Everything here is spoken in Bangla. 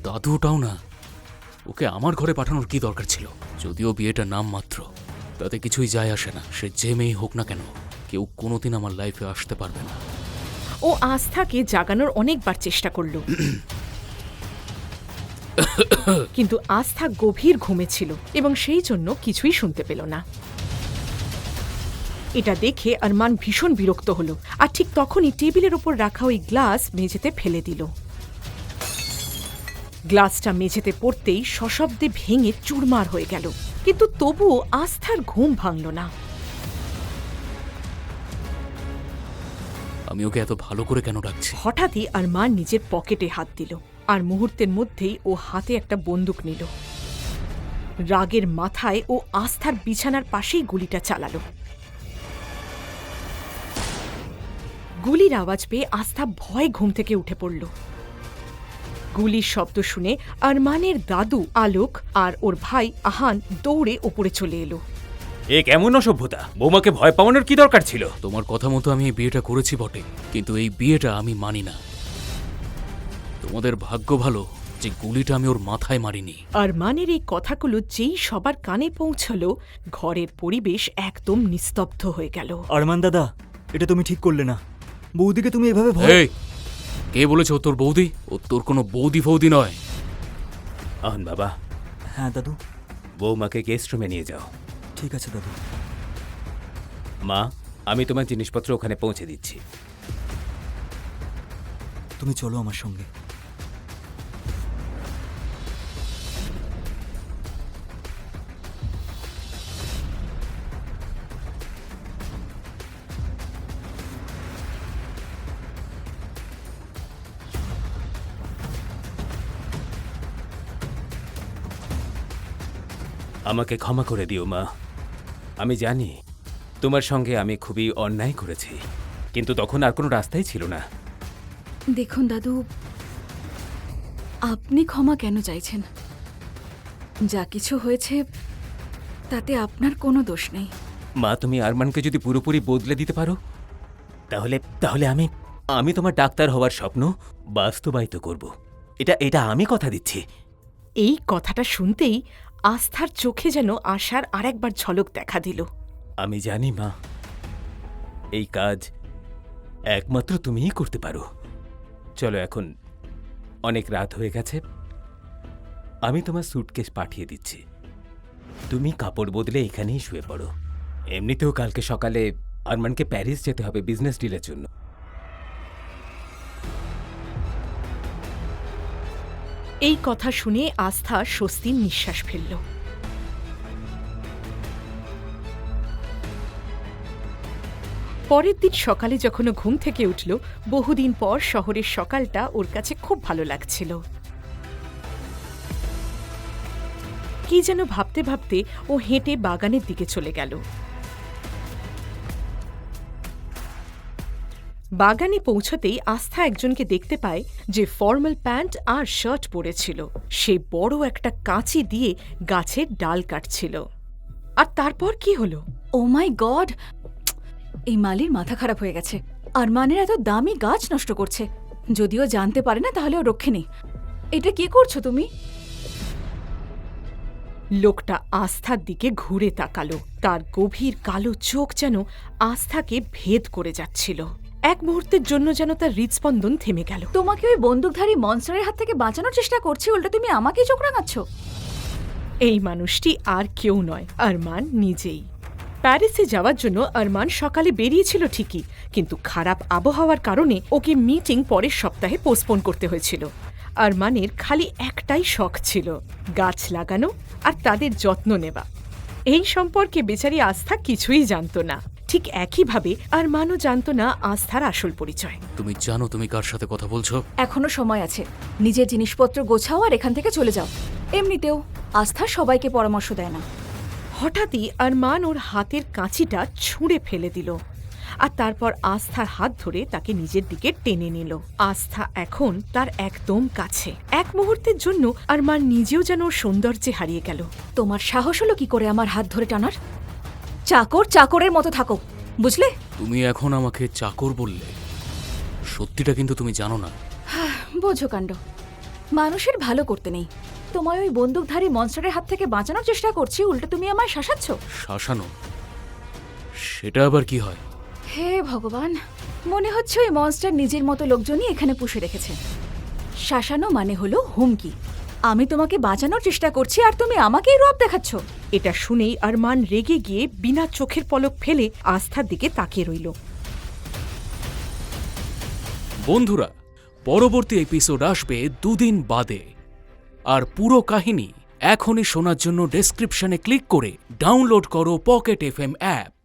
দাদুটাও না, ওকে আমার ঘরে পাঠানোর কি দরকার ছিল? যদিও বিয়েটা নাম মাত্র, তাতে কিছুই যায় আসে না। সে যে মেয়ে হোক না কেন, কেউ কোনোদিন আমার লাইফে আসতে পারবে না। ও আস্থাকে জাগানোর অনেকবার চেষ্টা করল, কিন্তু আস্থা গভীর ঘুমে ছিল এবং সেই জন্য কিছুই শুনতে পেল না। এটা দেখে আরমান ভীষণ বিরক্ত হলো, আর ঠিক তখনই টেবিলের ওপর রাখা ওই গ্লাস মেঝেতে ফেলে দিল। গ্লাসটা মেঝেতে পড়তেই সশব্দে ভেঙে চুরমার হয়ে গেল, কিন্তু তবুও আস্থার ঘুম ভাঙল না। আমি ওকে এত ভালো করে কেন ডাকছি? হঠাৎই আরমান নিজের পকেটে হাত দিল, আর মুহূর্তের মধ্যেই ও হাতে একটা বন্দুক নিল। রাগের মাথায় ও আস্থার বিছানার পাশেই গুলিটা চালালো। গুলির আওয়াজ পেয়ে আস্থা ভয়ে ঘুম থেকে উঠে পড়ল। গুলির শব্দ শুনে আরমানের দাদু আলোক আর ওর ভাই আহান দৌড়ে ওপরে চলে এলো। এ কেমন অসভ্যতা! বৌমাকে ভয় পাওয়ানোর কি দরকার ছিল? তোমার কথা মতো আমি এই বিয়েটা করেছি বটে, কিন্তু এই বিয়েটা আমি মানি না। তোমাদের ভাগ্য ভালো যে গুলিটা আমি ওর মাথায় মারিনি। আরমানের এই কথাগুলো যেই সবার কানে পৌঁছলো, ঘরের পরিবেশ একদম নিস্তব্ধ হয়ে গেল। আরমান দাদা, এটা তুমি ঠিক করলে না। বৌদিকে তুমি এভাবে এই, কে বলেছে ও তোর বৌদি? ও তোর কোনো বৌদি ফৌদি নয়। আহন বাবা, হ্যাঁ দাদু। বৌমাকে গেস্ট রুমে নিয়ে যাও। ঠিক আছে দাদু। মা, আমি তোমার জিনিসপত্র ওখানে পৌঁছে দিচ্ছি। তুমি চলো আমার সঙ্গে। আমাকে ক্ষমা করে দিও মা। আমি জানি তোমার সঙ্গে আমি খুবই অন্যায় করেছি, কিন্তু তখন আর কোনো রাস্তাই ছিল না। দেখুন দাদু, আপনি ক্ষমা কেন চাইছেন? যা কিছু হয়েছে তাতে আপনার কোনো দোষ নেই। মা, তুমি আরমানকে যদি পুরোপুরি বদলে দিতে পারো, তাহলে তাহলে আমি আমি তোমার ডাক্তার হওয়ার স্বপ্ন বাস্তবায়িত করব। এটা আমি কথা দিচ্ছি। এই কথাটা শুনতেই আস্থার চোখে যেন আশার আরেকবার ঝলক দেখা দিল। আমি জানি মা, এই কাজ একমাত্র তুমিই করতে পারো। চলো, এখন অনেক রাত হয়ে গেছে, আমি তোমার স্যুটকেস পাঠিয়ে দিচ্ছি। তুমি কাপড় বদলে এখানেই শুয়ে পড়ো। এমনিতেও কালকে সকালে আরমানকে প্যারিস যেতে হবে বিজনেস ডিলের জন্য। এই কথা শুনে আস্থা স্বস্তির নিঃশ্বাস ফেলল। পরের দিন সকালে যখন ও ঘুম থেকে উঠল, বহুদিন পর শহরের সকালটা ওর কাছে খুব ভালো লাগছিল। কি যেন ভাবতে ভাবতে ও হেঁটে বাগানের দিকে চলে গেল। বাগানে পৌঁছতেই আস্থা একজনকে দেখতে পায় যে ফর্মাল প্যান্ট আর শার্ট পরেছিল। সে বড় একটা কাঁচি দিয়ে গাছের ডাল কাটছিল। আর তারপর কি হলো? ও মাই গড! এই মালির মাথা খারাপ হয়ে গেছে। আরমানের এত দামি গাছ নষ্ট করছে। যদিও জানতে পারে না তাহলে ও রক্ষে নেই। এটা কি করছো তুমি? লোকটা আস্থার দিকে ঘুরে তাকালো। তার গভীর কালো চোখ যেন আস্থাকে ভেদ করে যাচ্ছিল। এক মুহূর্তের জন্য যেন তার হৃদস্পন্দন থেমে গেল। তোমাকে ওই বন্দুকধারী মনস্টারের হাত থেকে বাঁচানোর চেষ্টা করছি, উল্টো তুমি আমাকেই চোখ রাঙাচ্ছ। এই মানুষটি আর কেউ নয়, আরমান নিজেই। প্যারিসে যাওয়ার জন্য আরমান সকালে বেরিয়েছিল ঠিকই, কিন্তু খারাপ আবহাওয়ার কারণে ওকে মিটিং পরের সপ্তাহে পোস্টপোন করতে হয়েছিল। আরমানের খালি একটাই শখ ছিল, গাছ লাগানো আর তাদের যত্ন নেওয়া। এই সম্পর্কে বেচারি আস্থা কিছুই জানত না। ঠিক একইভাবে আরমানও জানত না আস্থার আসল পরিচয়। তুমি জানো তুমি কার সাথে কথা বলছো? এখনো সময় আছে। নিজের জিনিসপত্র গোছাও আর এখান থেকে চলে যাও। এমনিতেও আস্থা সবাইকে পরামর্শ দেয় না। হঠাৎই আরমান ওর হাতের কাঁচিটা ছুঁড়ে ফেলে দিল, আর তারপর আস্থার হাত ধরে তাকে নিজের দিকে টেনে নিল। আস্থা এখন তার একদম কাছে। এক মুহূর্তের জন্য আরমান নিজেও যেন ওর সৌন্দর্যে হারিয়ে গেল। তোমার সাহস হলো কি করে আমার হাত ধরে টানার? চাকর চাকরের মতো থাকো, বুঝলে? তুমি এখন আমাকে চাকর বললে, সত্যিটা কিন্তু তুমি জানো না। বোঝো কাণ্ড। মানুষের ভালো করতে নেই। তোমায় ওই বন্দুকধারী মনস্টারের হাত থেকে বাঁচানোর চেষ্টা করছি, উল্টো তুমি আমায় শাসাচ্ছ। শাসানো? সেটা আবার কি হয়? হে ভগবান, মনে হচ্ছে ওই মনস্টার নিজের মতো লোকজনই এখানে পুষে রেখেছে। শাসানো মানে হলো হুমকি। আমি তোমাকে বাঁচানোর চেষ্টা করছি আর তুমি আমাকেই রব দেখাচ্ছ। এটা শুনেই আরমান রেগে গিয়ে বিনা চোখের পলক ফেলে আস্থার দিকে তাকিয়ে রইল। বন্ধুরা, পরবর্তী এপিসোড আসবে 2 দিন বাদে। আর পুরো কাহিনী এখনই শোনার জন্য ডেসক্রিপশনে ক্লিক করে ডাউনলোড করো পকেট এফএম অ্যাপ।